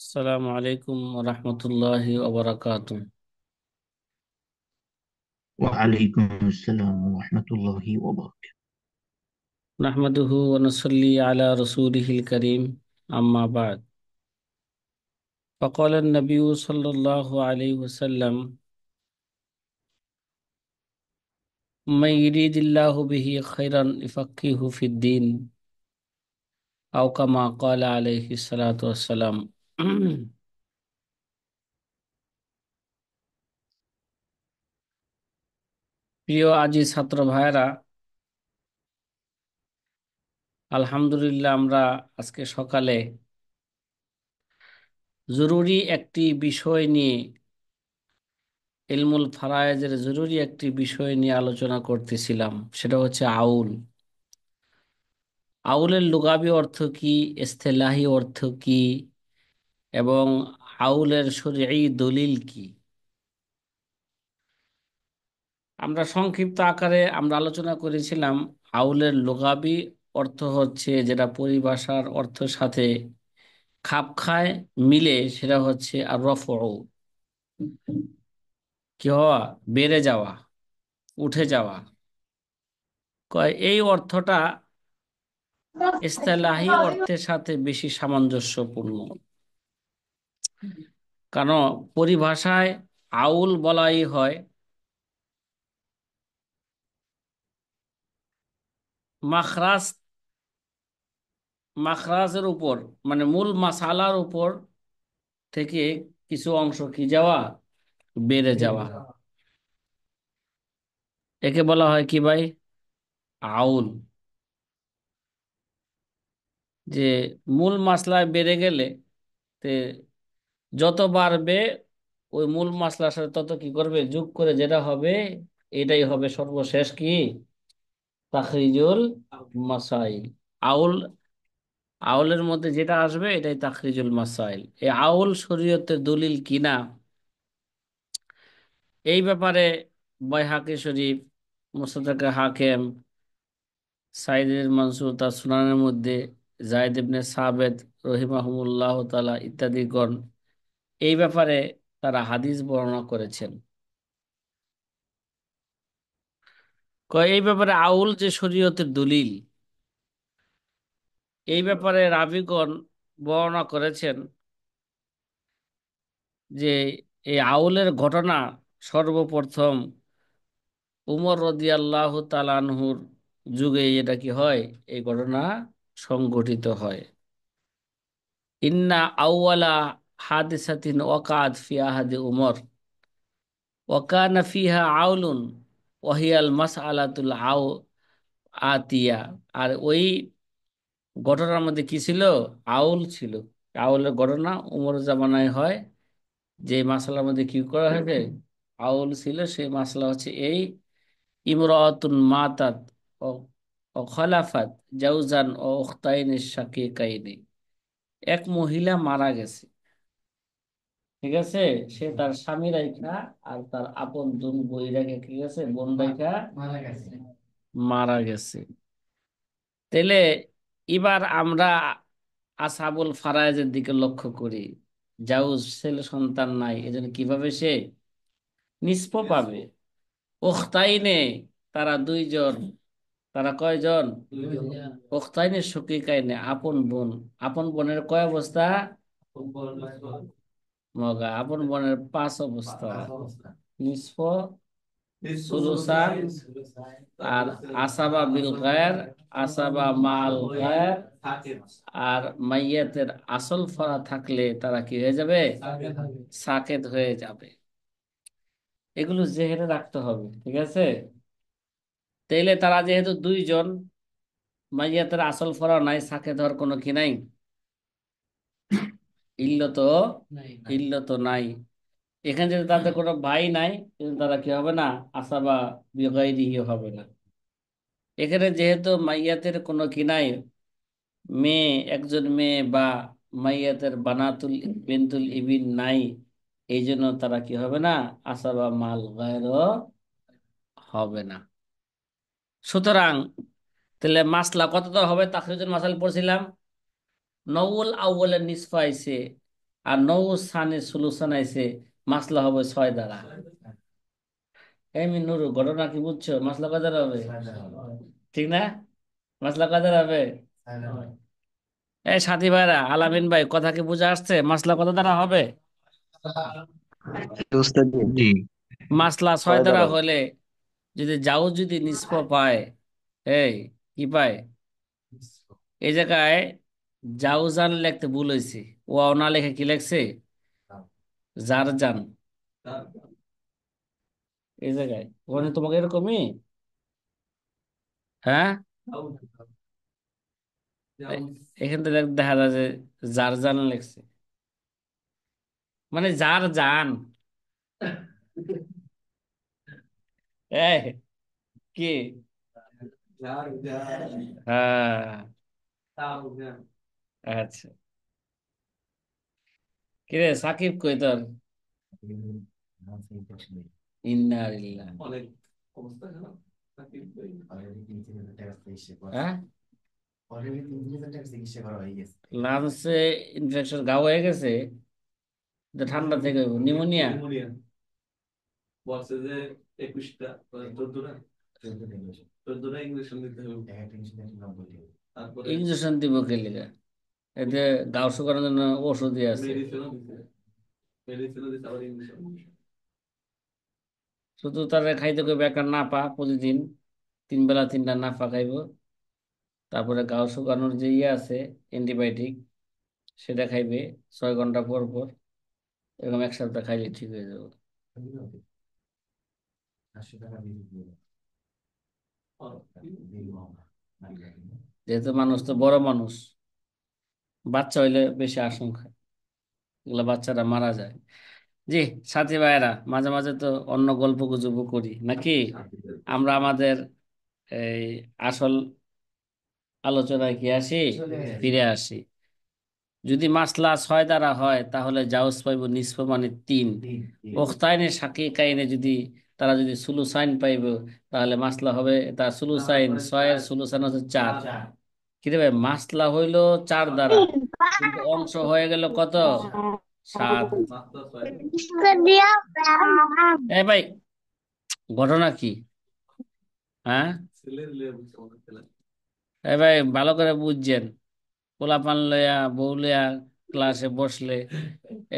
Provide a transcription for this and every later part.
আসসালামু আলাইকুম রহমতুল্লাহি ওবরাকাতুহ। وعليكم السلام ورحمة الله وبركاته. নাহমাদুহু ওয়া নুসাল্লি আলা রাসূলিহিল কারীম, আম্মা বা'দ। ফাকালা an-নাবিয়্যু সাল্লাল্লাহু আলাইহি ওয়াসাল্লাম, মান ইউরিদিল্লাহু বিহি খায়রান ইউফাক্কিহু ফিদ-দীন, আও কামা ক্বালা আলাইহিস সালাতু ওয়াস-সালাম। প্রিয় আজি ছাত্র ভাইয়েরা, আলহামদুলিল্লাহ আমরা আজকে সকালে জরুরি একটি বিষয় নিয়ে, ইলমুল ফারায়েজের জরুরি একটি বিষয় নিয়ে আলোচনা করতেছিলাম। সেটা হচ্ছে আউল। আউলের লুগাবি অর্থ কি, ইস্তেলাহি অর্থ কি, এবং আউলের শরঈ দলিল কি। আমরা সংক্ষিপ্ত আকারে আমরা আলোচনা করেছিলাম আউলের লুগাবি অর্থ হচ্ছে, যেটা পরিভাষার অর্থের সাথে খাপ খায়, মিলে, সেটা হচ্ছে আর রফউ, কি হওয়া, বেড়ে যাওয়া, উঠে যাওয়া। এই অর্থটা ইস্তেলাহি অর্থের সাথে বেশি সামঞ্জস্যপূর্ণ। কারণ পরিভাষায় আউল বলাই হয় মাখরাজ, মাখরাজের উপর, মানে মূল মাসালার উপর থেকে কিছু অংশ কি যাওয়া, বেড়ে যাওয়া। একে বলা হয় কি ভাই, আউল। যে মূল মাসলায় বেড়ে গেলে তে যত বাড়বে ওই মূল মাসলার সাথে তত কি করবে, যোগ করে যেটা হবে এটাই হবে সর্বশেষ কি, তাখরিজুল মাসাইল। আউল, আউলের মধ্যে যেটা আসবে এটাই তাখরিজুল মাসাইল। এই আউল শরীয়তের দলিল কিনা, এই ব্যাপারে বাইহাকি শরীফ, মুস্তাদরাক হাকিম, সাঈদ ইবনে মানসুর তার সুনানের মধ্যে, যায়েদ ইবনে সাবেত রহিমাহুমুল্লাহ তাআলা ইত্যাদিগণ এই ব্যাপারে তারা হাদিস বর্ণনা করেছেন। এই ব্যাপারে আউল যে শরীয়তের দলিল, এই ব্যাপারে রাবীগণ বর্ণনা করেছেন যে এই আউলের ঘটনা সর্বপ্রথম উমর রাদিয়াল্লাহু তাআলা আনহুর যুগে এটা কি হয়, এই ঘটনা সংঘটিত হয়। ইন্না আউওয়ালা হাদিসাতিন ওয়াকাত ফি আহাদি উমর ওয়াকানা ফিহা আউলুন ওয়াহিয়াল মাসআলাতুল আউ আতিয়া। আর ওই ঘটনার মধ্যে কি ছিল, আউল ছিল। আউলের ঘটনা উমর জামানায় হয়। যে মাসলার মধ্যে কি করা হয়েছে, আউল ছিল। সেই মাসলা হচ্ছে এই, ইমরাতুন মাতাত ও ও খলাফাত জাউজান ও উখতাইন শাকিকাইনি। এক মহিলা মারা গেছে, ঠিক আছে। সে তার স্বামী রাইখা আর তার আপন দুই বই রেখে কি গেছে, বোন রাইখা মারা গেছে। তাহলে এবার আমরা আসহাবুল ফারায়েজের দিকে লক্ষ্য করি। জাউজ ছেলে সন্তান নাই, এজন্য কিভাবে সে নিষ্প পাবে। উখতাইনে, তারা দুইজন। তারা কয়জন, উখতাইনে শকীকাইনে, আপন বোন। আপন বোনের কয় অবস্থা, মগা। আপন বোনের পাঁচ অবস্থা, নিষ্প, সুলুসান, আর আসাবা বিল গায়র, আসাবা মাল গায়র, আর মাইয়াতের আসল ফরা থাকলে তারা কি হয়ে যাবে, সাকেত হয়ে যাবে। এগুলো জেহেনে রাখতে হবে, ঠিক আছে। তাইলে তারা যেহেতু দুইজন, মাইয়াতের আসল ফরা নাই, সাকেত হওয়ার কোনো কি নাই, ইল্লত, ইল্লত নাই। এখানে যদি তাদের কোনো ভাই নাই, কিন্তু তারা কি হবে না, আসাবা বিগাইরিহি হবে না। এখানে যেহেতু মাইয়াতের কোনো কি নাই, মেয়ে, একজন মেয়ে বা মাইয়াতের বানাতুল বিনতুল ইবিন নাই, এই জন্য তারা কি হবে না, আসাবা মাল গায়রও হবে না। সুতরাং তাহলে মাসলা কত হবে, তাখরিজুল মাসাইল পড়ছিলাম, নওউল আউ্বালের নিসফ আইছে, আর নৌ সানে সলিউশন আইছে, মাসলা হবে 6 দ্বারা। এই মিনুর ঘটনা কি বুঝছো? মাসলা কয় দ্বারা হবে? ঠিক না? মাসলা কয় দ্বারা হবে? এই সাথী ভাইরা, আলামিন ভাই, কথা কি বুঝে আসছে? মাসলা কত দ্বারা হবে? উস্তাদ জি, জি। মাসলা 6 ছয় দ্বারা দ্বারা হলে যদি যাও যদি নিষ্প পায়, এই কি পায়? এই জায়গায় জাউজান লিখতে ভুল হয়েছে, ও না লিখে কি লিখছে? জারজান। এই জায়গায় ওখানে তোমাকে এরকমই, হ্যাঁ, এখান থেকে দেখা যায় যে জারজান লিখছে, মানে যার জান। এই কি, হ্যাঁ, আচ্ছা। কিরে সাকিব কই তোর? ইন্নালিল্লাহ। হ্যাঁ, লাঞ্চে ইনফেকশন গা হয়ে গেছে, এটা ঠান্ডা থেকে নিউমোনিয়া। ইঞ্জেকশন দিব কে লিগা? এতে গাও শুকানোর জন্য ওষুধই আছে। শুধু তারা খাইতে কইবে একটা নাপা প্রতিদিন, 3 বেলা 3টা নাপা খাইব। তারপরে গাও শুকানোর যে ইয়ে আছে, অ্যান্টিবায়োটিক, সেটা খাইবে 6 ঘন্টা পর পর। এরকম 1 সপ্তাহ খাইলে ঠিক হয়ে যাবে। যেহেতু মানুষ তো বড় মানুষ, বাচ্চা হইলে বেশি আশঙ্কা, এগুলা বাচ্চারা মারা যায়। জি, সাথী ভাইয়েরা, মাঝে মাঝে তো অন্য গল্প গুজব করি নাকি? আমরা আমাদের এই আসল আলোচনায় কি আসি, ফিরে আসি। যদি মাসলা 6 দ্বারা হয় তাহলে জাউজ পাইব নিসফ মানে 3। ওখতাইনে শাকিকাইনে যদি তারা যদি সুলুসাইন পাইব, তাহলে মাসলা হবে তার সুলুসাইন, 6-এর সুলুসাইন হচ্ছে 4। কি রে ভাই, মাসলা হইলো 4 দ্বারা, কিন্তু অংশ হয়ে গেল কত? 7। এ ভাই, ঘটনা কি? হ্যাঁ, এ ভাই ভালো করে বুঝছেন, পোলাপান লইয়া বউ লইয়া ক্লাসে বসলে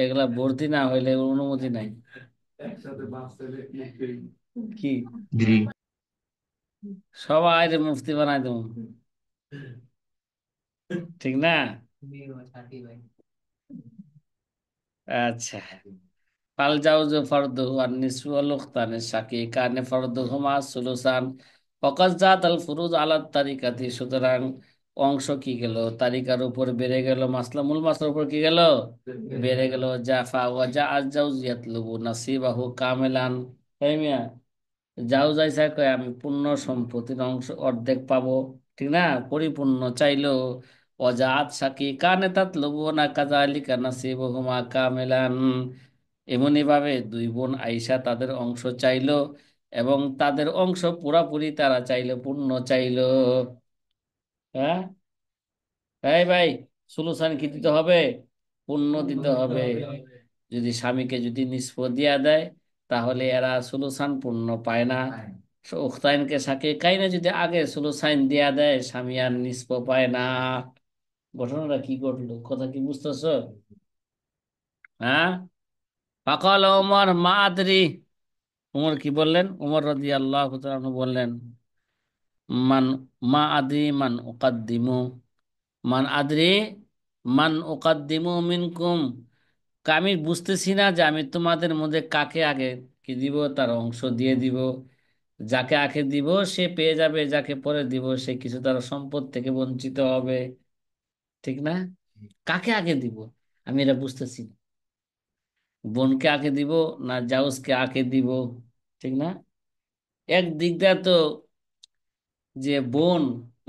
এগুলা ভর্তি না হইলে এগুলোর অনুমতি নাই। কি, জি। সবাই মুফতি বানাই দেবো, ঠিক না? আচ্ছা। ফাল জাউজু ফারদুহু আন নিসফু ওয়াল উখতানি শাকীকানি ফারদুহুমা সুলুসান ফাকাদ জাত আল ফুরুজ আলা তারিকাতি। সুতরাং অংশ কি গেল তারিকার উপর বেড়ে গেল, মাসলা মূল মাসলার উপর কি গেল? বেড়ে গেল। জাফা ওয়া জা আজ জাউজিয়াতলুবু নাসিবাহু কামিলান। তাই মিয়া, যাও যাইছা কয় আমি পূর্ণ সম্পত্তির অংশ অর্ধেক পাবো, ঠিক না? পরিপূর্ণ চাইলো। অজাত সাকি কানে তাত লবু না কাজালিকা নাসিবহুমা কামিলান। এমনি ভাবে 2 বোন আইসা তাদের অংশ চাইলো, এবং তাদের অংশ পুরাপুরি তারা চাইলো, পূর্ণ চাইলো। হ্যাঁ, এই ভাই, সুলুসান কি দিতে হবে? পূর্ণ দিতে হবে। যদি স্বামীকে যদি নিষ্প দিয়া দেয়, তাহলে এরা সুলুসান পূর্ণ পায় না। উখতাইনকে সাকে কাইনে যদি আগে সুলুসাইন দিয়া দেয়, স্বামী আর নিষ্প পায় না। ঘটনাটা কি ঘটলো, কথা কি বুঝতেছো? হ্যাঁ, ফাকাল ওমর মা আদরি। উমর কি বললেন? উমর রাদিয়াল্লাহু তাআলা আনহু বললেন, মান মা আদরি মান উকাদ্দিমু, মান আদরি মান উকাদ্দিমু মিনকুম। আমি বুঝতেছি না যে আমি তোমাদের মধ্যে কাকে আগে কি দিব, তার অংশ দিয়ে দিব। যাকে আগে দিব সে পেয়ে যাবে, যাকে পরে দিব সে কিছু তার সম্পদ থেকে বঞ্চিত হবে, ঠিক না? কাকে আগে দিব আমি এটা বুঝতেছি না। বোনকে আগে দিব না জাউজকে আগে দিব, ঠিক না? একদিক দিয়ে তো যে বোন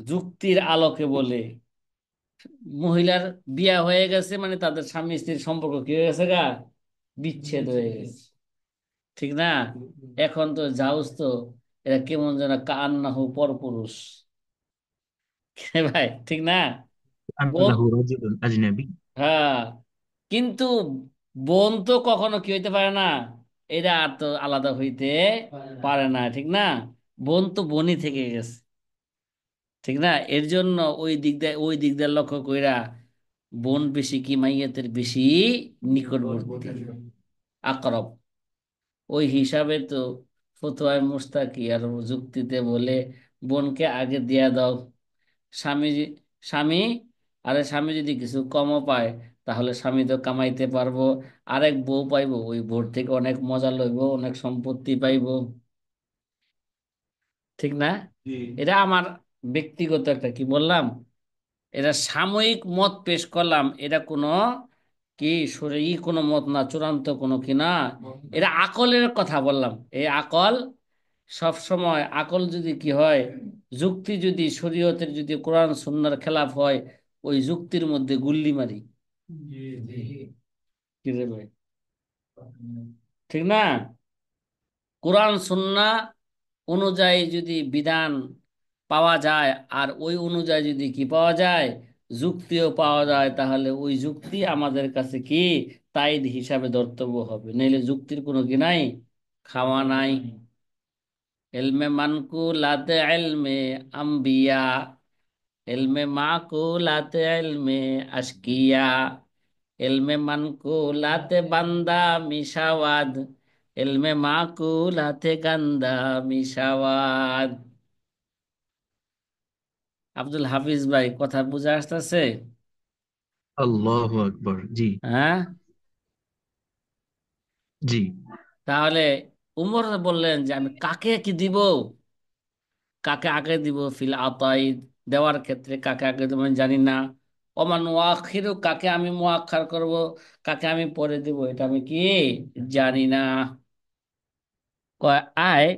যুক্তির আলোকে বলে, মহিলার বিয়া হয়ে গেছে মানে তাদের স্বামী স্ত্রীর সম্পর্ক কি হয়ে গেছে গা, বিচ্ছেদ হয়ে গেছে, ঠিক না? এখন তো জাউজ তো এরা কেমন যেন কান্নাহু পরপুরুষ। ভাই, ঠিক না? বোন, আন্নাহু রাজুলুন আজনাবি। হ্যাঁ, কিন্তু বোন তো কখনো কি হইতে পারে না, এরা আর তো আলাদা হইতে পারে না, ঠিক না? বোন তো বোনই থেকে গেছে, ঠিক না? এর জন্য ওই দিক দিয়ে লক্ষ্য কইরা বোন বেশি কি মাইয়াতের বেশি নিকটবর্তী, আকরব। ওই হিসাবে তো ফতোয়ায় মুস্তাকি আর যুক্তিতে বলে বোনকে আগে দিয়া দাও। স্বামী স্বামী স্বামী যদি কিছু কমও পায়, তাহলে স্বামী তো কামাইতে পারবো, আরেক বউ পাইবো, ওই বউর থেকে অনেক মজা লইবো, অনেক সম্পত্তি পাইবো, ঠিক না? জি। এটা আমার ব্যক্তিগত একটা কি বললাম, এটা সাময়িক মত পেশ করলাম, এটা কোনো কি শরীয়ী কোনো মত না, চূড়ান্ত কোনো কি না, এটা আকলের কথা বললাম। এই আকল সব সময়, আকল যদি কি হয়, যুক্তি যদি শরীয়তের যদি কোরআন সুন্নাহর খেলাফ হয়, ওই যুক্তির মধ্যে গুল্লি মারি। জি, জি। কি রে ভাই, ঠিক না? কোরআন সুন্নাহ অনুযায়ী যদি বিধান পাওয়া যায়, আর ওই অনুযায়ী যদি কি পাওয়া যায়, যুক্তিও পাওয়া যায়, তাহলে ওই যুক্তি আমাদের কাছে কি তাইদ হিসাবে ধর্তব্য হবে, নইলে যুক্তির কোনো কি নাই, খাওয়া নাই। এলমে মানকুলাতে এলমে আম্বিয়া, এলমে মাকুলাতে এলমে আশকিয়া, এলমে মানকুলাতে বান্দা মিশাওয়াদ, এলমে মাকুলাতে গান্দা মিশাওয়াদ। আব্দুল হাফিজ ভাই, কথা বুঝে আসতেছে? আল্লাহু আকবার। জি। হ্যাঁ। জি। তাহলে উমর বললেন যে আমি কাকে কি দিব, কাকে আগে দিব, ফিল আতাই দেওয়ার ক্ষেত্রে কাকে আগে দেব আমি জানি না, ওমান ওয়াখিরু কাকে আমি মুআক্ষার করব, কাকে আমি পরে দিব, এটা আমি কি জানি না। কয় আয়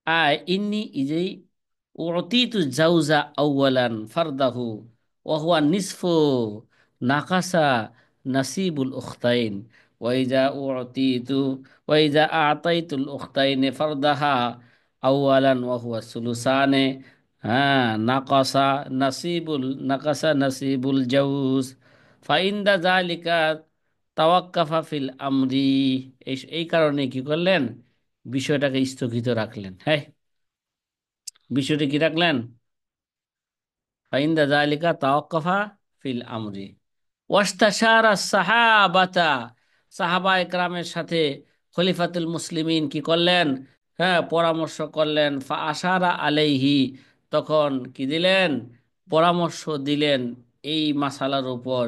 আয় ইন্নি ইজেই উতিতু জাউজা আউয়ালান ফারদাহু ওয়া হুয়া নিসফু নাকাসা নাসিবুল উখতাইন ওয়াইজা উতিতু ওয়াইজা আতাইতুল উখতাইন ফারদাহা আউয়ালান ওয়া হুয়া সুলুসানে, হ্যাঁ, নাকাসা নাসিবুল জাউজ ফাইন্দা জালিকা তাওয়াক্কাফা ফিল আমরি। এই কারণে কি করলেন, বিষয়টাকে স্থগিত রাখলেন। হ্যাঁ, বিষয়টি কি রাখলেন, ফাইন্দা যালিকা তাওয়াক্কাফা ফিল আমরি ওয়াস্তাশারা সাহাবাতা, সাহাবা একরামের সাথে খলিফাতুল মুসলিমিন কি করলেন, হ্যাঁ, পরামর্শ করলেন। ফা আশারা আলাইহি, তখন কি দিলেন, পরামর্শ দিলেন এই মাসালার উপর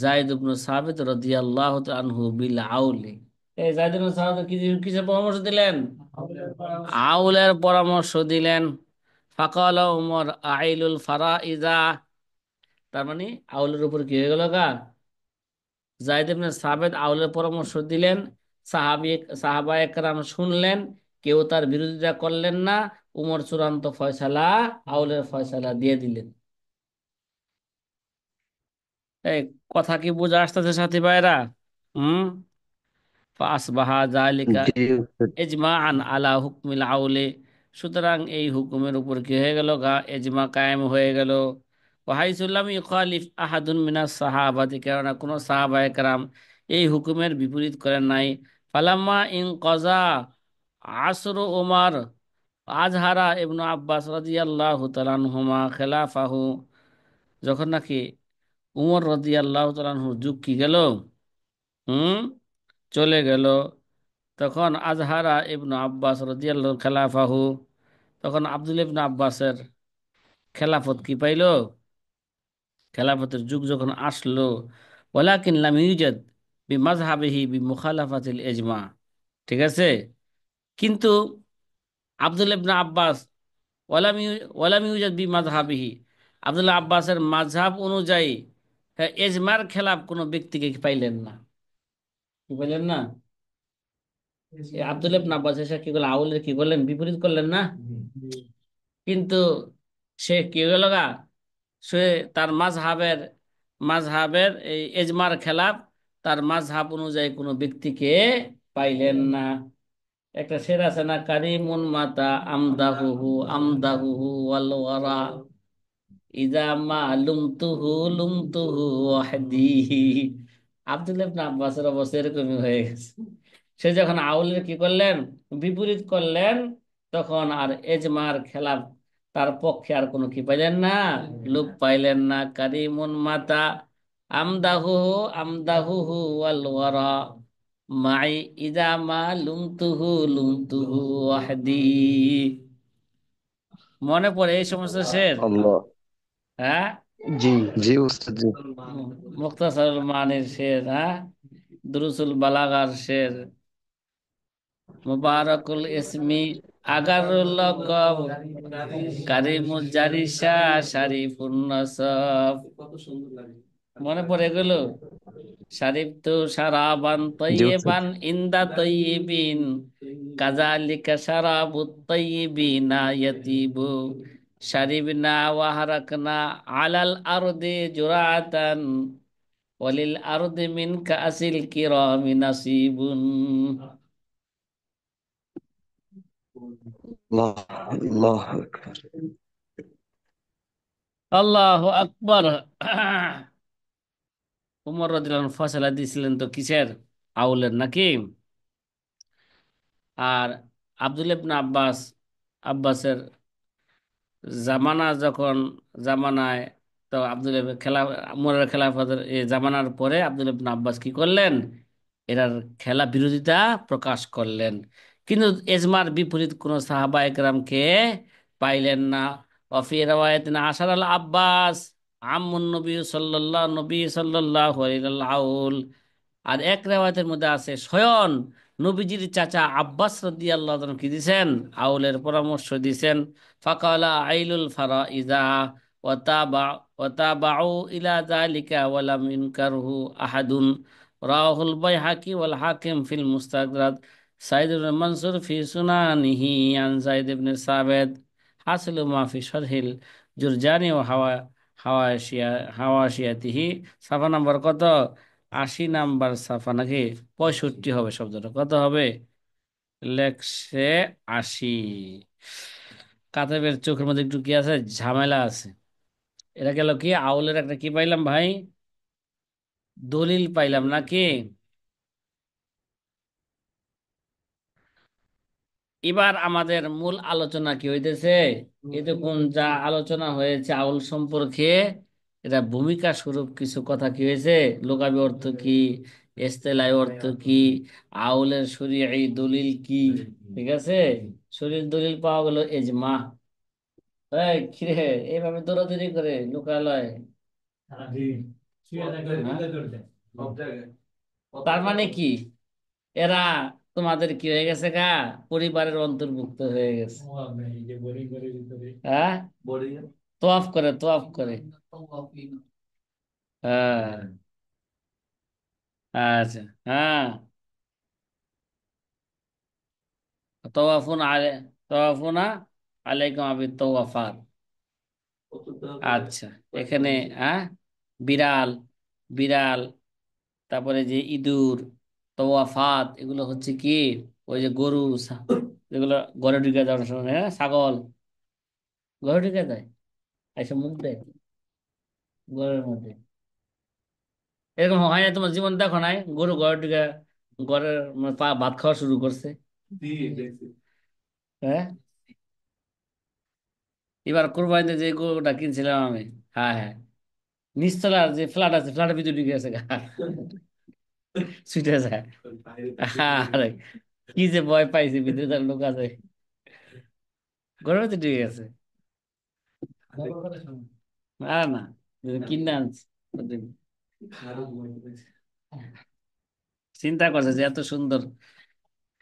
যায়েদ ইবনে সাবিত রাদিয়াল্লাহু তাআলা আনহু বিল আউলি। এই যায়েদ ইবনে সাবিত কি কিসের পরামর্শ দিলেন, আউলের পরামর্শ দিলেন। ফাকাল উমর আইলুল ফারাইজা, তার মানে আউলের উপর কি হয়ে গেল গা, যায়েদ ইবনে সাবিত আউলের পরামর্শ দিলেন, সাহাবী সাহাবা একরাম শুনলেন, কেউ তার বিরোধিতা করলেন না, উমর চূড়ান্ত ফয়সালা আউলের ফয়সালা দিয়ে দিলেন। এই কথা কি বোঝা আসতেছে সাথী ভাইরা? হুম। ফাসবাহা যালিকা জি উস্তাদ। ইজমাআন আলা হুকমিল আউলে, সুতরাং এই হুকুমের উপর কি হয়ে গেল গা, এজমা কায়েম হয়ে গেল। ওয়াহাইসুল্লাম ইউখালিফ আহাদুন মিনাস সাহাবাতি, কেননা কোন সাহাবায়ে কেরাম এই হুকুমের বিপরীত করেন নাই। ফালাম্মা ইন কজা আসর ওমর আজহারা ইবনু আব্বাস রাদিয়াল্লাহু তাআলা আনহুমা খেলাফাহু, যখন নাকি উমর রাদিয়াল্লাহু তাআলা আনহুর যুগ কি গেল, হুম, চলে গেল, তখন আজহারা ইবনু আব্বাস রাদিয়াল্লাহু খেলাফাহু, তখন আব্দুল ইবনে আব্বাসের খেলাফত কি পাইল, খেলাফতের যুগ যখন আসলো, ওয়ালাকিন লাম ইউজাদ বিমাযহাবিহি বিমুখালাফাতিল ইজমা, ঠিক আছে? কিন্তু আব্দুল ইবনে আব্বাস ওয়ালাম ইউজাদ বিমাযহাবিহি, আব্দুল্লাহ আব্বাসের মাযহাব অনুযায়ী, হ্যাঁ, এজমার খেলাফ কোনো ব্যক্তিকে কি পাইলেন না, কি পাইলেন না। আব্দুল ইবনে আব্বাস এসে কি করলেন, আউলের কি করলেন, বিপরীত করলেন না। কিন্তু সে কি হলো গা, সে তার মাযহাবের এই এজমার খেলাফ, তার মাযহাব অনুযায়ী কোনো ব্যক্তিকে পাইলেন না। একটা শের আছে না, কারিমুন মাতা আমদাহুহু আমদাহুহু ওয়াল ওয়ারা ইদা মা লুমতুহু লুমতুহু ওয়াহদি, আব্দুল্লাহ ইবনে আব্বাসের অবস্থা এরকমই হয়ে গেছে। সে যখন আউলের কি করলেন, বিপরীত করলেন, তখন আর এজমার খেলাফ তার পক্ষে আর কোনো কি পাইলেন না, লোক পাইলেন না। কারিমুন মাতা আমদাহু আমদাহুহু ওয়াল ওয়ারা মাই ইদা মা লুমতুহু লুমতুহু ওয়াহদি। মনে পড়ে এই সমস্ত শের? আল্লাহ। হ্যাঁ, জি, জি উস্তাদ জি। মুক্তাসারুল মানির শের, হ্যাঁ, দুরুসুল বালাগার শের, মুবারকুল ইসমি আগারুল লকব, কারিমুল জারিশা, শারিফুন নাসাব। মনে পড়ে এগুলো? শারিফ তো সারাবান জি উস্তাদ। তৈয়বান ইন্দা তৈয়বিন, কাজালিকা শারাবুত তৈয়বিনা ইয়াতিবু, শারিবনা ওয়াহারাকনা আলাল আরদি জুরাতান, ওয়ালিল আরদি মিন কাসিল কিরামি নাসিবুন। আল্লাহ, আল্লাহ আকবার। আল্লাহু আকবার। উমর রাদিয়াল্লাহু আনহু ফয়সালা দিয়েছিলেন তো কিসের? আউলের নাকি? আর আব্দুল্লাহ ইবনে আব্বাস, আব্বাসের জামানা যখন, জামানায় তো আব্দুল খেলা, উমরের খেলাফতের এই জামানার পরে আব্দুল ইবনে আব্বাস কি করলেন, এরার খেলা বিরোধিতা প্রকাশ করলেন। কিন্তু এজমার বিপরীত কোন সাহাবা একরামকে পাইলেন না। ওয়াফি রাওয়ায়াতিন আশার আল আব্বাস আম্মুন নবী সাল্লাল্লাহু আলাইহি আউল। আর এক রেওয়ায়তের মধ্যে আছে স্বয়ং নবীজির চাচা আব্বাস রাদিয়াল্লাহু আনহু কি দিছেন, আউলের পরামর্শ দিছেন। ফাকালা আইলুল ফারাইজা ওয়াতাবা ওয়াতাবাউ ইলা যালিকা ওয়ালাম ইনকারহু আহাদুন। রাহুল বাইহাকি ওয়াল হাকিম ফিল মুস্তাদরাক, সাইদ ইবনে মানসুর ফি সুনানিহি আন যায়েদ ইবনে সাবিত, হাসিলু মা ফি শারহিল জুরজানি ও হাওয়াশিয়া হাওয়াশিয়াতিহি। সাফা নাম্বার কত? 80 নাম্বার সাফা নাকি? 65 হবে শব্দটা, কত হবে? লেখছে 80। কাতাবের চোখের মধ্যে একটু কি আছে, ঝামেলা আছে। এটা গেল কি, আউলের একটা কি পাইলাম ভাই, দলিল পাইলাম নাকি? এবার আমাদের মূল আলোচনা কি হইতেছে? এতক্ষণ যা আলোচনা হয়েছে আউল সম্পর্কে, এটা ভূমিকা স্বরূপ কিছু কথা কি হয়েছে, লোকাবি অর্থ কি, এস্তেলাই অর্থ কি, আউলের শরীয়ী দলিল কি। ঠিক আছে, শরীর দলিল পাওয়া গেল এজমা। এই কিরে, এইভাবে দৌড়াদৌড়ি করে লোকালয়, তার মানে কি, এরা তোমাদের কি হয়ে গেছে গা, পরিবারের অন্তর্ভুক্ত হয়ে গেছে। হ্যাঁ, তোয়াফ করে, তোয়াফ করে। হ্যাঁ, আচ্ছা, হ্যাঁ, তোয়াফুন আলে, তোয়াফুনা আলাইকুম আবি তোয়াফার। আচ্ছা, এখানে হ্যাঁ, বিড়াল, বিড়াল, তারপরে যে ইঁদুর, তোয়াফাত, এগুলো হচ্ছে কি, ওই যে গরু, যেগুলো ঘরে ঢুকে যাওয়ার সময়, হ্যাঁ, ছাগল ঘরে ঢুকে যায়, এসব মুখ দেয় ঘরের মধ্যে। এরকম হয় না তোমার জীবন দেখো নাই, গরু ঘরে ঢুকে ঘরের মানে ভাত খাওয়া শুরু করছে? হ্যাঁ, এবার কোরবানিতে যে গরুটা কিনছিলাম আমি, হ্যাঁ হ্যাঁ, নিচতলার যে ফ্ল্যাট আছে, ফ্ল্যাটের ভিতরে ঢুকে গেছে গা, ছুটে যায়। আরে কি যে ভয় পাইছি, ভিতরে তার লোক আছে, ঘরের ভিতরে ঢুকে গেছে। না না, কিনে আনছি। চিন্তা করছে যে এত সুন্দর,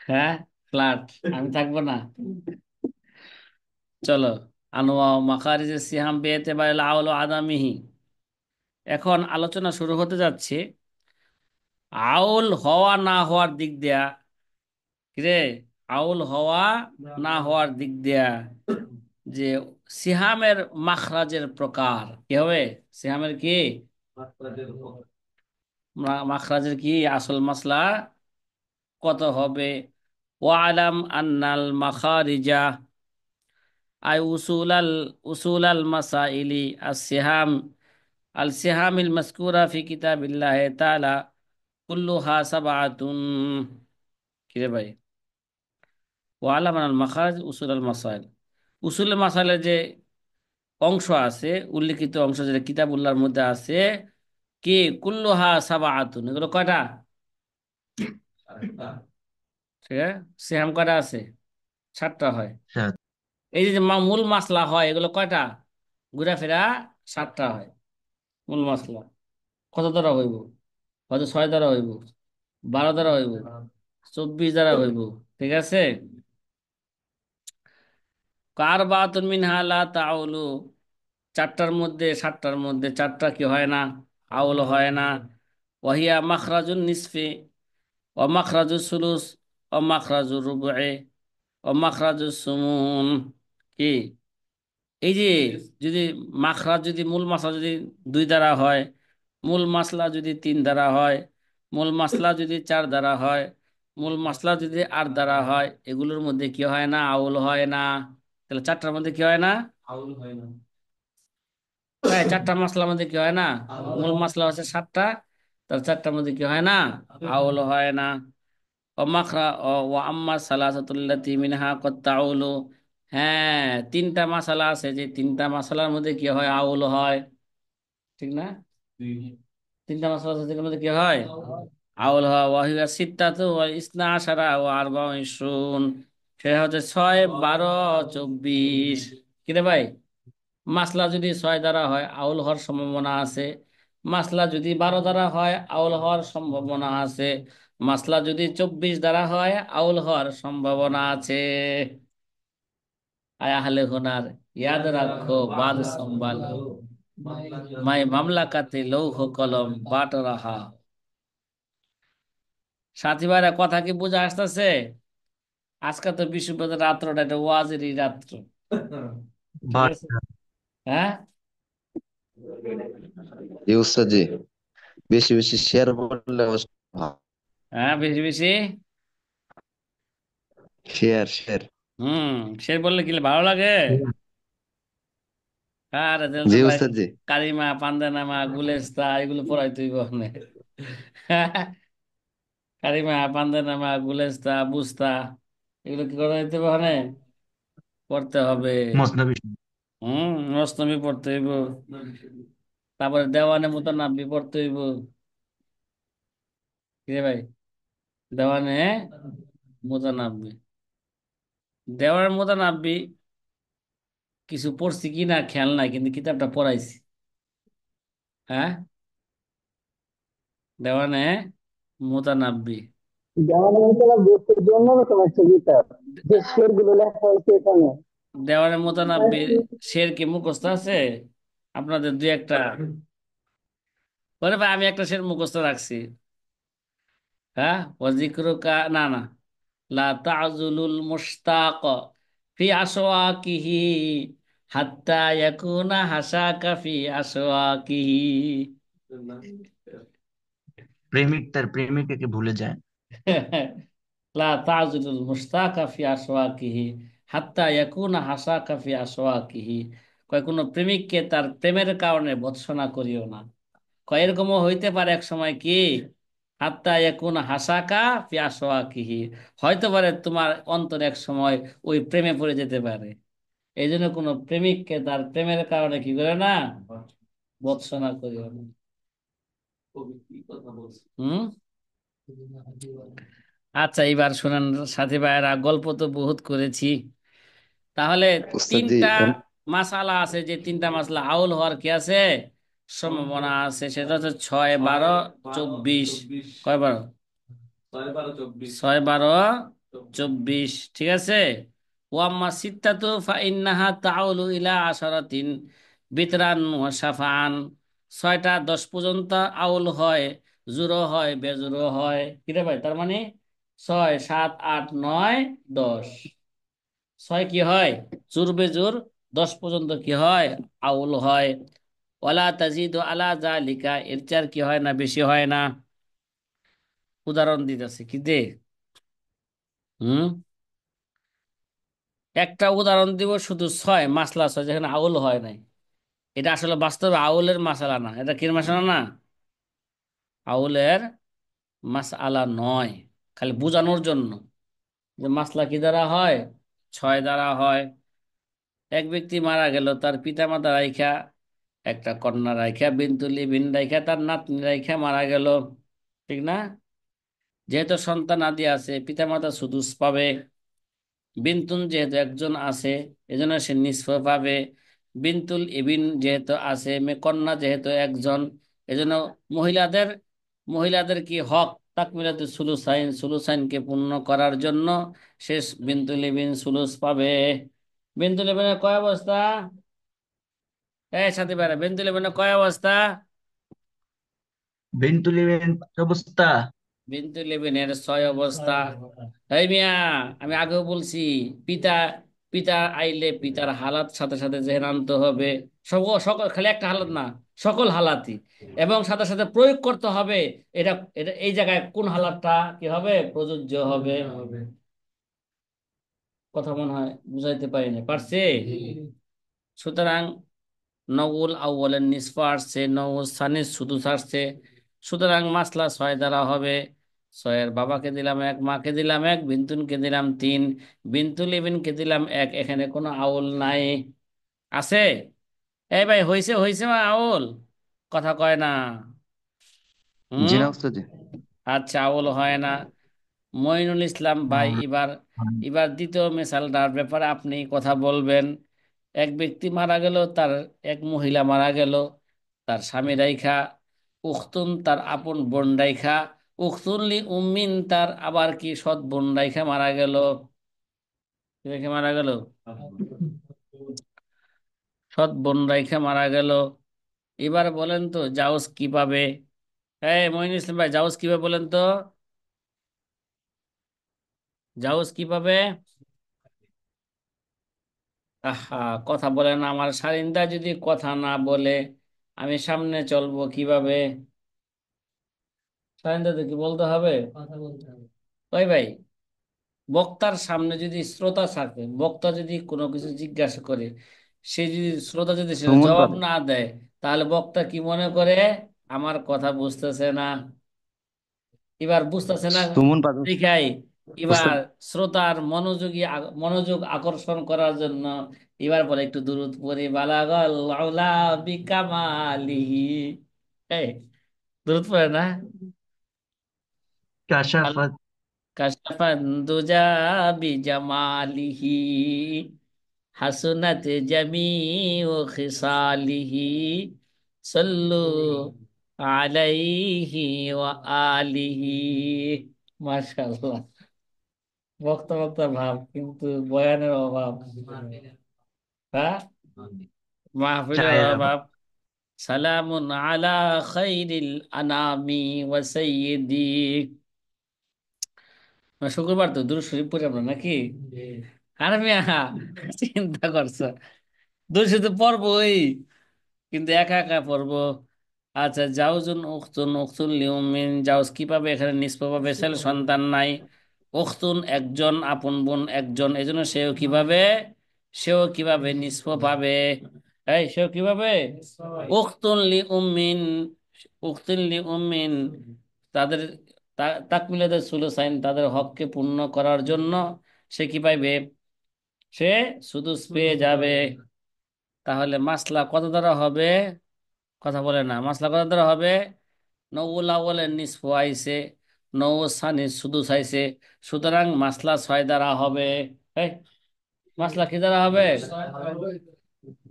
হ্যাঁ, ফ্ল্যাট, আমি থাকবো না। চলো, আনোয়া মাখারিজ সিহাম বেতে বা আউল আদামিহি। এখন আলোচনা শুরু হতে যাচ্ছে আউল হওয়া না হওয়ার দিক দিয়া। কিরে, আউল হওয়া না হওয়ার দিক দিয়া যে সিহামের মাখরাজের প্রকার কি হবে, সিহামের কি মাখরাজের কি আসল মাসলা কত হবে। ওয়ালাম আন্নাল মাখারিজা আই উসুলাল মাসাইলি আস সিহাম আল সিহামিল মাসকুরা ফি কিতাবিল্লাহ তাআলা কুল্লুহা সাবআতুন। কিরে ভাই, ওয়ালাম আল মাখারাজ উসুল আল মাসাইল, উসুল মাসাইলের যে অংশ আছে, উল্লিখিত অংশ যেটা কিতাবুল্লাহর মধ্যে আছে, কি কুল্লুহা সাবআতুন, এগুলো কয়টা? ঠিক আছে, সিহাম কয়টা আছে? 7টা হয়। সাত। এই যে যে মূল মাসলা হয়, এগুলো কয়টা? ঘুরাফেরা 7টা হয় মূল মাসলা। কত দ্বারা হইব? হয়তো 6 দ্বারা হইব, 12 দ্বারা হইব, 24 দ্বারা হইব। ঠিক আছে। কার বাতুন মিনহা লা তাউলু, 4টার মধ্যে 7টার মধ্যে 4টা কি হয় না? আউল হয় না। ওয়াহিয়া মাখরাজুন নিসফি, ও মাখরাজুস সুলুস, ও মাখরাজুর রুবুই, ও মাখরাজুস সুমুন। কি এই যে, যদি মাখরাজ, যদি মূল মাসলা যদি 2 দ্বারা হয়, মূল মাসলা যদি 3 দ্বারা হয়, মূল মাসলা যদি 4 দ্বারা হয়, মূল মাসলা যদি 8 দ্বারা হয়, এগুলোর মধ্যে কি হয় না? আউল হয় না। তাহলে 4টার মধ্যে কি হয় না? আউল হয় না। তাই 4টা মশলার মধ্যে কি হয় না? মূল মশলা হচ্ছে 7টা, তার 4টার মধ্যে কি হয় না? আউল হয় না। ও মাখরা ও আম্মা সালাসাতুল্লাতি মিনহা কত তাউলু, হ্যাঁ 3টা মশলা আছে, যে 3টা মশলার মধ্যে কি হয়? আউল হয়। ঠিক না? 3টা মশলা আছে যেগুলোর মধ্যে কি হয়? আউল হয়। ওয়াহিয়া সিত্তাতু ওয়া ইসনা আশারা ওয়া আরবা ইশরুন, সেটা হচ্ছে 6, 12, 24। কিরে ভাই, মাসলা যদি 6 দ্বারা হয়, আউল হওয়ার সম্ভাবনা আছে। মাসলা যদি 12 দ্বারা হয়, আউল হওয়ার সম্ভাবনা আছে। মাসলা যদি 24 দ্বারা হয়, আউল হওয়ার সম্ভাবনা আছে। আয় আহলে হুনার, ইয়াদ রাখো, বাদ সম্ভালো, মাই মামলাকাতে লৌহ কলম বাট রাহা। সাথী ভাইরা, কথা কি বোঝা আসতেছে? আজকে তো বিশ্ববিদ্যালয়ের রাত্রটা একটা ওয়াজেরই রাত্র। ঠিক বাট। আছে। হ্যাঁ, জি উস্তাদ জি, বেশি বেশি শেয়ার করলে অবশ্য ভালো। হ্যাঁ, বেশি বেশি। Share share. হুম, সে বললে কি ভালো লাগে? আরে জি দেলসুখ ভাই, উস্তাদ জি। কালিমা, পান্দানামা, গুলেস্তা এগুলো পড়াই তুই বহনে। কালিমা, পান্দানামা, গুলেস্তা, বুস্তা এগুলো কি করে দিতে বহনে? পড়তে হবে। মসনবী। অষ্টমী পড়তে হইব, তারপরে দেওয়ানে মুতানাব্বি পড়তে হইব। কি রে ভাই, দেওয়ানে মুতানাব্বি, দেওয়ানের মুতানাব্বি কিছু পড়ছি কি না খেয়াল নাই, কিন্তু কিতাবটা পড়াইছি। হ্যাঁ, দেওয়ানে মুতানাব্বি। জামালপুরা বইটি অন্যরকম একটা কিতাব, যে শেরগুলো লেখা হয়েছে এখানে। দেওয়ানের মুতানাব্বি শের কি মুখস্থ আছে আপনাদের? দুই একটা। ওরে ভাই, আমি একটা শের মুখস্থ রাখছি। হ্যাঁ, ওয়াজিক্রুকা, না না, লা তাজুলুল মুশতাক ফি আসওয়াকিহি হাত্তা ইয়াকুনা হাসাকা ফি আসওয়াকিহি। প্রেমিক তার প্রেমিকাকে ভুলে যায়। লা তাজুলুল মুশতাকা ফি আসওয়াকিহি হাত্তা ইয়াকুনা হাসাকা ফি আসওয়াকিহি। কয়, কোনো প্রেমিককে তার প্রেমের কারণে ভৎসনা করিও না। কয়, এরকমও হইতে পারে এক সময় কি, হাত্তা ইয়াকুনা হাসাকা ফি আসওয়াকিহি, হয়তো পারে তোমার অন্তর এক সময় ওই প্রেমে পড়ে যেতে পারে। এই জন্য কোনো প্রেমিককে তার প্রেমের কারণে কি করে না? ভৎসনা করিও না। হুম। আচ্ছা, এবার শোনেন সাথী ভাইয়েরা, গল্প তো বহুত করেছি। তাহলে উস্তাদ জি 3টা মাসালা আছে, যে 3টা মাসলা আউল হওয়ার কি আছে? সম্ভাবনা আছে। সেটা হচ্ছে 6, 12, 24। কয় 12? 6, 12, 24। ঠিক আছে। ওয়াম্মা সিত্তাতু ফা ইন্নাহা তাউলু ইলা আশারাতিন বিতরান ওয়া শাফাআন, 6টা 10 পর্যন্ত আউল হয়, জুরো হয়, বেজুরো হয়। কিরে ভাই, তার মানে 6, 7, 8, 9, 10। 6 কি হয়? জুর বেজুর। 10 পর্যন্ত কি হয়? আউল হয়। ওয়ালা তাজিদু আলা যালিকা, এর চার কি হয় না? বেশি হয় না। উদাহরণ দিতেছে, কি দে? হুম, একটা উদাহরণ দিব শুধু, 6 মাসলা 6 যেখানে আউল হয় নাই। এটা আসলে বাস্তবে আউলের মাসালা না, এটা কির মাসালা না? আউলের মাসআলা নয়, খালি বোঝানোর জন্য যে মাসলা কি দ্বারা হয়, ছয় দ্বারা হয়। এক ব্যক্তি মারা গেল, তার পিতা মাতা রাইখা, একটা কন্যা রাইখা, বিনতুল ইবিন রাইখা, তার নাতনি রাইখা মারা গেল, ঠিক না? যেহেতু সন্তান আদি আছে, পিতা মাতা সুদুস পাবে। বিনতুন যেহেতু একজন আছে, এজন্য সে নিসফ পাবে। বিনতুল ইবিন যেহেতু আছে, মেয়ে কন্যা যেহেতু একজন, এজন্য মহিলাদের মহিলাদের কি হক, তাকমিলাতুস সুলুসাইন, সুলুসাইনকে পূর্ণ করার জন্য শেষ বিনতুল ইবিন সুলুস পাবে। বিনতুল ইবিনের কয় অবস্থা? সাথে বেড়া, বিনতুল ইবিনের কয় অবস্থা? বিনতুল ইবিন অবস্থা। বিনতে লেবেনের ছয় অবস্থা। এই মিয়া, আমি আগেও বলছি, পিতা পিতা আইলে পিতার হালাত সাথে সাথে জেনে আনতে হবে। সকল সকল, খালি একটা হালাত না, সকল হালাতই। এবং সাথে সাথে প্রয়োগ করতে হবে। এটা এটা এই জায়গায় কোন হালাতটা কি হবে, প্রযোজ্য হবে। কথা মনে হয় বুঝাইতে পারিনি, পারছে? সুতরাং নউল আউ্বালের নিসফা আসছে, নউল সানিস শুধু আসছে। সুতরাং মাসলা ছয় দ্বারা হবে। ছয়ের বাবাকে দিলাম এক, মাকে দিলাম এক, বিন্তুনকে দিলাম তিন, বিন্তুল ইবিনকে দিলাম এক। এখানে কোনো আউল নাই, আছে? এই ভাই, হইছে হইছে মা আউল, কথা কয় না। জি হুম। না ওস্তাদ জি। আচ্ছা, আউল হয় না। মইনুল ইসলাম ভাই, এবার এবার দ্বিতীয় মেসালটার ব্যাপারে আপনি কথা বলবেন। এক ব্যক্তি মারা গেল, তার এক মহিলা মারা গেল, তার স্বামী রাইখা, উখতুন তার আপন বোন রাইখা, উখতুল্লি উম্মিন তার আবার কি সৎ বোন রাইখা মারা গেল। রেখে মারা গেল, সৎ বোন রাইখা মারা গেল। এবার বলেন তো জাউজ কি পাবে? মইনুল ইসলাম ভাই, জাউজ কিভাবে বলেন তো? জাউজ কি পাবে? আহা, কথা বলে না আমার সারিন্দা, যদি কথা না বলে আমি সামনে চলবো কিভাবে? সারিন্দা তো কি বলতে হবে? ওই ভাই, বক্তার সামনে যদি শ্রোতা থাকে, বক্তা যদি কোনো কিছু জিজ্ঞাসা করে, সে যদি শ্রোতা যদি সেটা সুমন জবাব পাবে। না দেয়, তাহলে বক্তা কি মনে করে? আমার কথা বুঝতেছে না। এবার বুঝতেছে না সুমন পাবে দেখাই, এবার ওস্তাদ। শ্রোতার মনোযোগ আকর্ষণ করার জন্য এবার বলে একটু দুরূদ পড়ি, বালাগাল আউলা বিকামালিহি। এই দুরূদ পড়ে না? কাশাফাত। কাশাফান দুজা বিজামালিহি, হাসুনাত জামিউ খিসালিহি, সাল্লু আলাইহি ওয়া আলিহি। মাশাআল্লাহ। বক্তা বক্তা ভাব, কিন্তু বয়ানের অভাব। হ্যাঁ, মাহফিলের চায়ের আবার। অভাব। সালামুন আলা খাইরিল আনামি ওয়া সাইয়্যিদি। শুক্রবার তো দুরূদ শরীফ পড়ি আমরা নাকি? আর মিয়া, চিন্তা করছো, দুরূদ শরীফ তো পড়বোই, কিন্তু একা একা পড়বো। আচ্ছা, জাউজুন উখতুন, উখতুন লিউমিন, জাউজ কি পাবে? এখানে নিষ্পাপ পাবে, ছেলে সন্তান নাই। উখতুন একজন, আপন বোন একজন, এজন্য সেও কিভাবে নিষ্প পাবে? সেও কিভাবে? উখতুন লি উম্মিন, উখতুন লি উম্মিন, তাদের তাকমিলাদের সুলুসাইন, তাদের হককে পূর্ণ করার জন্য সে কি পাইবে? সে সুদুস পেয়ে যাবে। তাহলে মাসলা কত দ্বারা হবে? কথা বলে না, মাসলা কত দ্বারা হবে? নউল আউয়ালের নিসফ আইছে, নউ সানি সুদুস আইছে। সুতরাং মাসলা ছয় দ্বারা হবে। এই, মাসলা কি দ্বারা হবে?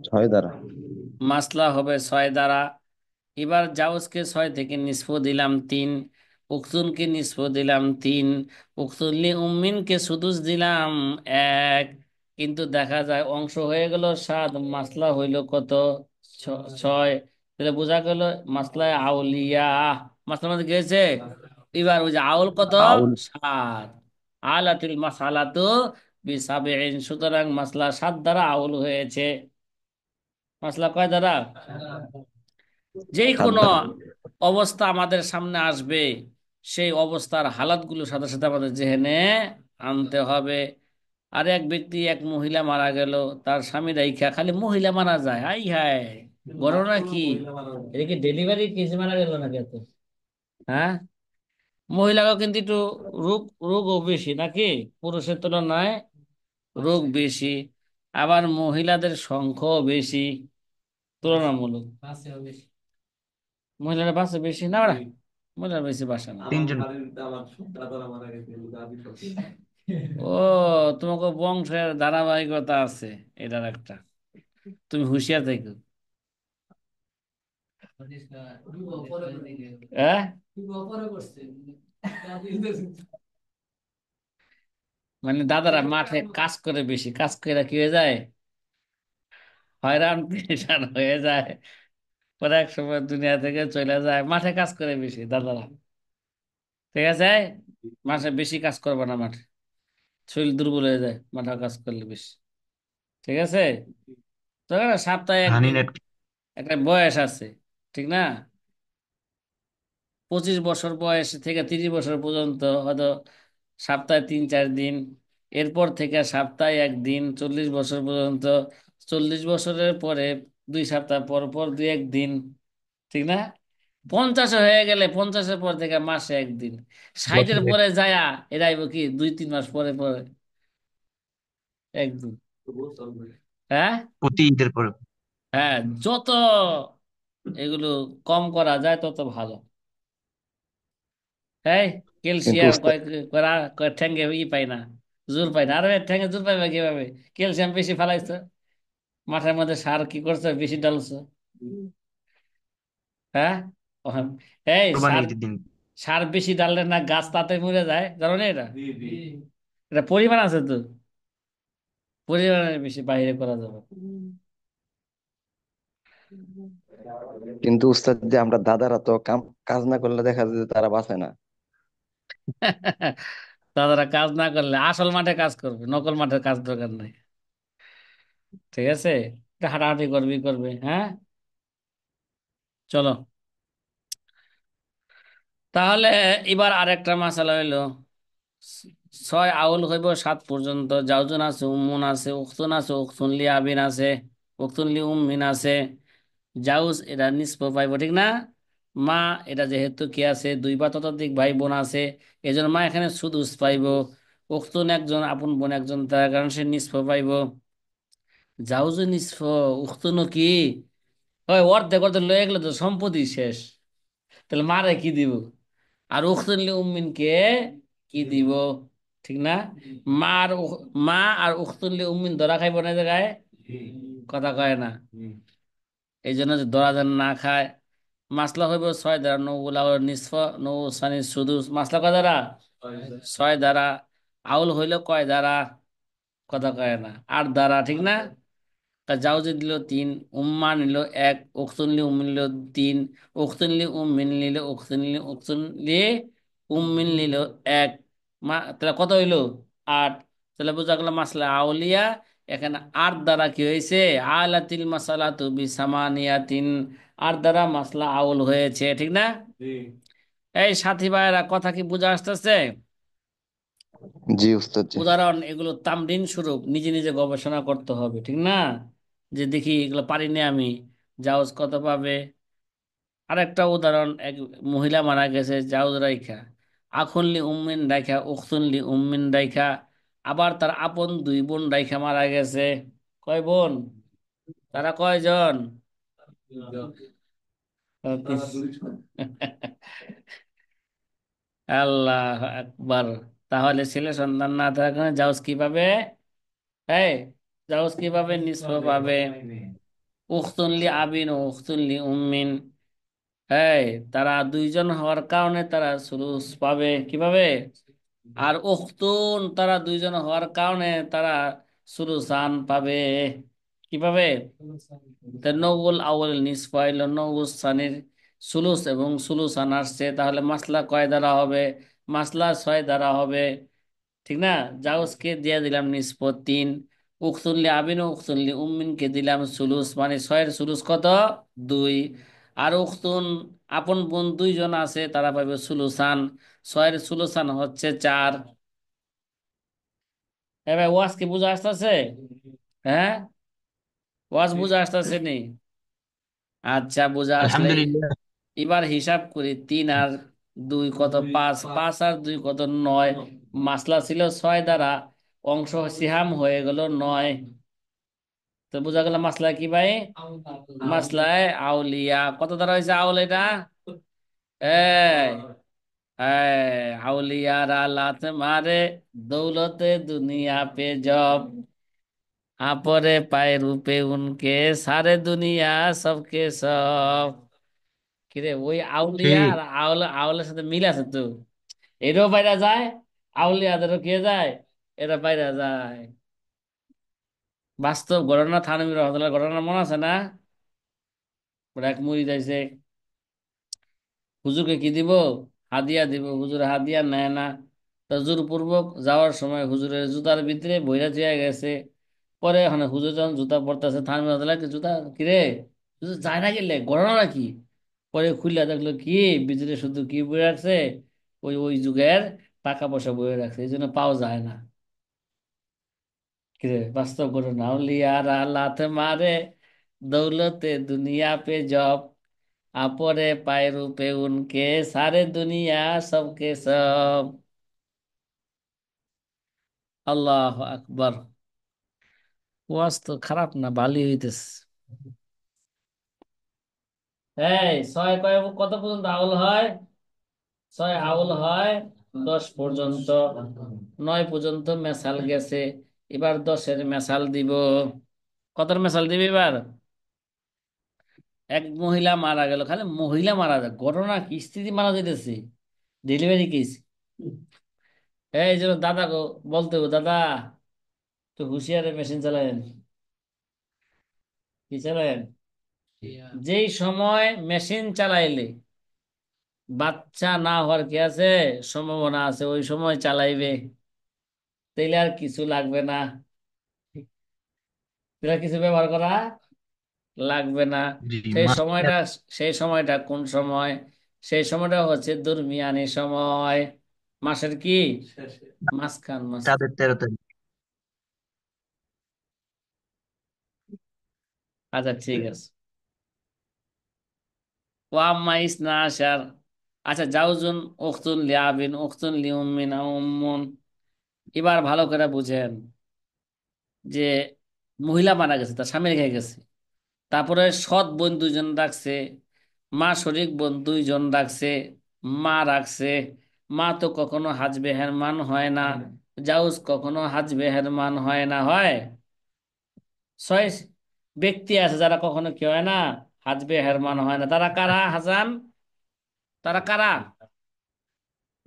ছয় দ্বারা। মাসলা হবে ছয় দ্বারা। এবার জাউজকে ছয় থেকে নিসফ দিলাম তিন, উকতুনকে নিসফ দিলাম তিন, উকতুল্লি উম্মিনকে সুদুস দিলাম এক। কিন্তু দেখা যায় অংশ হয়ে গেল সাত, মাসলা হইল কত? ছয়। তাহলে বোঝা গেল মাসলায় আউলিয়া, মাসলার মধ্যে কি হয়েছে? এবার ওই যে আউল কত? আউল। সাত। আলাতুল মাসালাতু বিসাবিন, সুতরাং মাসলা সাত দ্বারা আউল হয়েছে। মাসলা কয় দ্বারা? যেই সাত কোনো দ্বারা। অবস্থা আমাদের সামনে আসবে, সেই অবস্থার হালাতগুলো সাথে সাথে আমাদের জেহেনে আনতে হবে। আর এক ব্যক্তি, এক মহিলা মারা গেল, তার স্বামী রাইখা, খালি মহিলা মারা যায়, হাই হাই, ঘটনা কি? এটা কি ডেলিভারি কেস মারা গেল নাকি এত? হ্যাঁ, মহিলারাও কিন্তু একটু রোগ রোগও বেশি নাকি, পুরুষের তুলনায় রোগ বেশি, আবার মহিলাদের সংখ্যাও বেশি তুলনামূলক। মহিলারা বাঁচে বেশি না ওরা, মহিলারা বেশি বাসে না। তিনজন। ও, তোমাকে বংশের ধারাবাহিকতা আছে, এটার একটা, তুমি হুঁশিয়ার থেকো। হ্যাঁ, মানে দাদারা মাঠে কাজ করে বেশি, কাজ করে কি হয়ে যায়, হয়রান পেরেশান হয়ে যায়, পরে এক সময় দুনিয়া থেকে চলে যায়, মাঠে কাজ করে বেশি দাদারা। ঠিক আছে, মাঠে বেশি কাজ করবে না, মাঠে শরীর দুর্বল হয়ে যায় মাঠে কাজ করলে বেশি। ঠিক আছে, তো একটা সপ্তাহে হানি একদিন, নেট। একটা বয়স আছে, ঠিক না? 25 বছর বয়স থেকে 30 বছর পর্যন্ত হয়তো সপ্তাহে 3-4 দিন, এরপর থেকে সপ্তাহে একদিন 40 বছর পর্যন্ত, 40 বছরের পরে 2 সপ্তাহ পর পর 2-1 দিন, ঠিক না? 50 হয়ে গেলে 50-এর পর থেকে মাসে একদিন, 60-এর বছরে পরে যায়া এরাইব কি 2-3 মাস পরে পরে একদিন। হ্যাঁ, প্রতি ঈদের পরে। হ্যাঁ, যত এগুলো কম করা যায় তত ভালো। এই কিন্তু ক্যালসিয়াম উস্তাদ, কয় করা, কয় ঠ্যাঙ্গে ই পাই না, জোর পাই না, আরে ঠ্যাঙ্গে জোর পাইবা কিভাবে, ক্যালসিয়াম বেশি ফেলাইছো, মাঠের মধ্যে সার কি করছো, বেশি ডালছো। হ্যাঁ, ওহন, এই কোরবানি সার, ঈদের দিন। সার বেশি ডাললে না গাছ তাতে মরে যায়, জানো না এটা? এটা পরিমাণ আছে তো, পরিমাণের বেশি বাইরে করা যাবে না। কিন্তু উস্তাদ যে আমরা দাদারা তো কাজ না করলে দেখা যায় যে তারা বাঁচে না। দাদারা কাজ না করলে আসল মাঠে কাজ করবে, নকল মাঠের কাজ দরকার নাই। ঠিক আছে, একটু হাঁটাহাঁটি করবি করবে, হ্যাঁ। চলো, তাহলে এবার আরেকটা মাসালা হইলো, 6 আউল হইব 7 পর্যন্ত, জাউজুন আছে, উম্মুন আছে, উখতুন আছে, উখতুনলি আবিন আছে, উখতুনলি উম্মিন আছে। জাউজ এটা নিষ্প পাইব, ঠিক না? মা এটা যেহেতু কি আছে 2 বা ততোধিক ভাই বোন আছে, এজন্য মা এখানে সুদুস পাইব। উখতুন একজন, আপন বোন একজন, তার কারণ সে নিষ্প পাইব। জাউজু নিষ্প, উখতুনও কি, ওই অর্ধেক অর্ধেক লয়ে গেলে তো সম্পত্তি শেষ, তাহলে মারে কি দিব? আর উখতুনলি উম্মিনকে কি দিব, ঠিক না? মা আর মা আর উখতুনলি উম্মিন ধরা খাইব না এই জায়গায়, কথা কয় না, এই জন্য যে ধরা যেন না খায়। মাসলা হইব 6 দ্বারা, নৌলা নিসফ, নৌ সানি শুধু, মাসলা কয় দ্বারা? 6 দ্বারা। আউল হইল কয় দ্বারা, কথা কয় না, 8 দ্বারা, ঠিক না? তা জাউজে দিল 3, উম্মা নিল 1, উখতুনলি উম্মিন নিল 3, উখতুনলি উম্মিন নিল, উখতুনলি উম্মিন নিল 1, তাহলে কত হইলো? 8। তাহলে বোঝা গেল মাসলা আউলিয়া, এখানে 8 দ্বারা কি হয়েছে, আলাতিল মাসালাতু বিসামানিয়াতিন, 8 দ্বারা মাসলা আউল হয়েছে, ঠিক না? এই সাথী ভাইয়েরা, কথা কি বোঝা আসতেছে? জি উস্তাদ জি। উদাহরণ এগুলো তামরিন স্বরূপ নিজে নিজে গবেষণা করতে হবে, ঠিক না? যে দেখি এগুলো পারিনি আমি, জাউজ কত পাবে। আরেকটা উদাহরণ, এক মহিলা মারা গেছে, জাউজ রাইখা, আখুনলি উম্মিন রাইখা, উখতুনলি উম্মিন রাইখা, আবার তার আপন 2 বোন রাইখা মারা গেছে। কয় বোন? তারা কয়জন? আল্লাহ আকবার। তাহলে ছেলে সন্তান না থাকার কারণে জাউজ কি পাবে? এই, জাউজ কি পাবে? নিসফ পাবে। উখতুনলি আবিন ও উখতুনলি উম্মিন, এই তারা 2জন হওয়ার কারণে তারা সুলুস পাবে, কি পাবে? আর উখতুন, তারা 2জন হওয়ার কারণে তারা সুলুসান পাবে, কি পাবে? তা নওগুল আউল নিসফ আইল, নওগুল সানির সুলুস এবং সুলুসান আসছে, তাহলে মাসলা কয় দ্বারা হবে? মাসলা 6 দ্বারা হবে, ঠিক না? জাউজকে দিয়ে দিলাম নিসফ 3, উখতুনলি আবিন ও উখতুনলি উম্মিনকে দিলাম সুলুস, মানে 6-এর সুলুস কত? 2। আর উখতুন, আপন বোন 2জন আছে, তারা পাবে সুলুসান, 6-এর সুলুসান হচ্ছে 4। এবার ওয়াজ কি বুঝা আসতেছে? হ্যাঁ, ওয়াজ বুঝা আসতেছে নি? আচ্ছা, বুঝা আসলে আলহামদুলিল্লাহ। এবার হিসাব করি, 3 আর দুই কত পাঁচ, পাঁচ আর দুই কত নয়, মাসলা ছিল ছয় দ্বারা, অংশ সিহাম হয়ে গেল নয়। তো বোঝা গেল মাসলা কি ভাই? মাসলায় আউলিয়া কত দ্বারা হয়েছে আউল এটা? এই আউলিয়ারা লাত মারে দৌলতে দুনিয়া পে জব, আপরে পায়ে রূপে উনকে সারে দুনিয়া সবকে সব। কিরে ওই আউলিয়া ঠিক। আর আউলের সাথে মিল আছে তো, এরও বাইরা যায়, আউলিয়াদেরও কে যায়, এরা বাইরা যায়। বাস্তব ঘটনা, থানভীর রহমতুল্লাহ ঘটনা মনে আছে না? ওরা এক মুড়ি যাইছে, হুজুরকে কি দিব? হাদিয়া দিব। হুজুর হাদিয়া নেয় না, তা জোরপূর্বক যাওয়ার সময় হুজুরের জুতার ভিতরে বইরা চেয়ে গেছে। পরে ওখানে হুজুর যখন জুতা পরতেছে, থানভীর রহমতুল্লাহ জুতা কিরে, হুজুর যায় না গেলে ঘটনা নাকি? পরে খুললে দেখলো কি ভিতরে শুধু কি বই রাখছে, ওই ওই যুগের টাকা পয়সা বই রাখছে, এই জন্য পাওয়া যায় না। কিরে বাস্তব ঘটনা, আউলিয়ারা লাথ মারে দৌলতে দুনিয়া পে জব, আপরে পায়ে রূপে উনকে সারে দুনিয়া সবকে সব। আল্লাহ আকবার। ওয়াজ তো খারাপ না, ভালোই হইতেছে। এই ছয় কয় কত পর্যন্ত আউল হয়? ছয় আউল হয় 10 পর্যন্ত, 9 পর্যন্ত মেসাল গেছে। এবার 10-এর মেসাল দিব। কতর মেসাল দিবে এবার? এক মহিলা মারা গেল, খালি মহিলা মারা যায়, ঘটনা কি, স্ত্রী মারা যাইতেছে, ডেলিভারি কেস। এই যে দাদা গো, বলতে গো দাদা, তো হুঁশিয়ারে মেশিন চালায়েন। কি চালায়েন? যেই সময় মেশিন চালাইলে বাচ্চা না হওয়ার কি আছে, সম্ভাবনা আছে, ওই সময় চালাইবে, তাইলে আর কিছু লাগবে না, তাহলে আর কিছু ব্যবহার করা লাগবে না। জি। সেই মাসলা সময়টা, সেই সময়টা কোন সময়? সেই সময়টা হচ্ছে দরমিয়ানি সময়, মাসের কি মাঝখান, মাঝখান। চাঁদের 13 তারিখ। আচ্ছা ঠিক আছে। ওয়াম্মা ইসনা আশার, আচ্ছা জাউজুন উখতুন লিআবিন উখতুন লিউম্মিন আও উম্মুন। এবার ভালো করে বুঝেন যে মহিলা মারা গেছে, তার স্বামী রেখে গেছে, তারপরে সৎ বোন দুইজন রাখছে, মা শরিক বোন দুইজন রাখছে, মা রাখছে। মা তো কখনো হাজ বেহেরমান হয় না, জাউজ কখনো হাজ বেহেরমান হয় না, হয়? ছয় ব্যক্তি আছে যারা কখনো কি হয় না, হাজ বেহেরমান হয় না। তারা কারা হাসান? তারা কারা?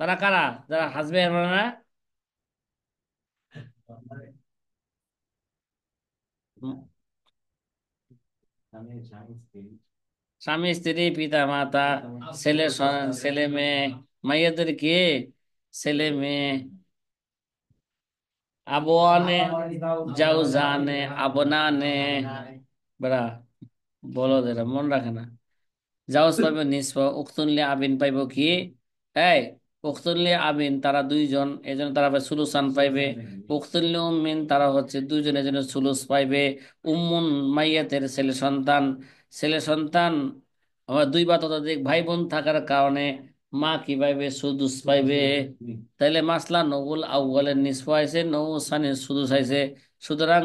তারা কারা যারা হাজ বেহেরমান হয় না? স্বামী স্ত্রী পিতা মাতা, ছেলে মেয়ে, মাইয়াদের কি ছেলে মেয়ে, আবোয়ানে জাউজানে আবনানে, বেড়া বলো এরা মন রাখে না। জাউজ পাইব নিসফ, উখতুনলি আবিন পাইব কি, এই উখতুনলি আবিন তারা দুইজন, এজন্য তারা পাবে সুলুসান পাইবে। উখতুনলি উম্মিন তারা হচ্ছে দুইজন, এজন্য সুলুস পাইবে। উম্মুন মাইয়াতের ছেলে সন্তান, ছেলে সন্তান আমার দুই বা ততোধিক ভাই বোন থাকার কারণে মা কি পাইবে, সুদুস পাইবে। তাইলে মাসলা নগুল আউ্বালের নিসফ আইছে, নৌ সানির সুদুস আইছে, সুতরাং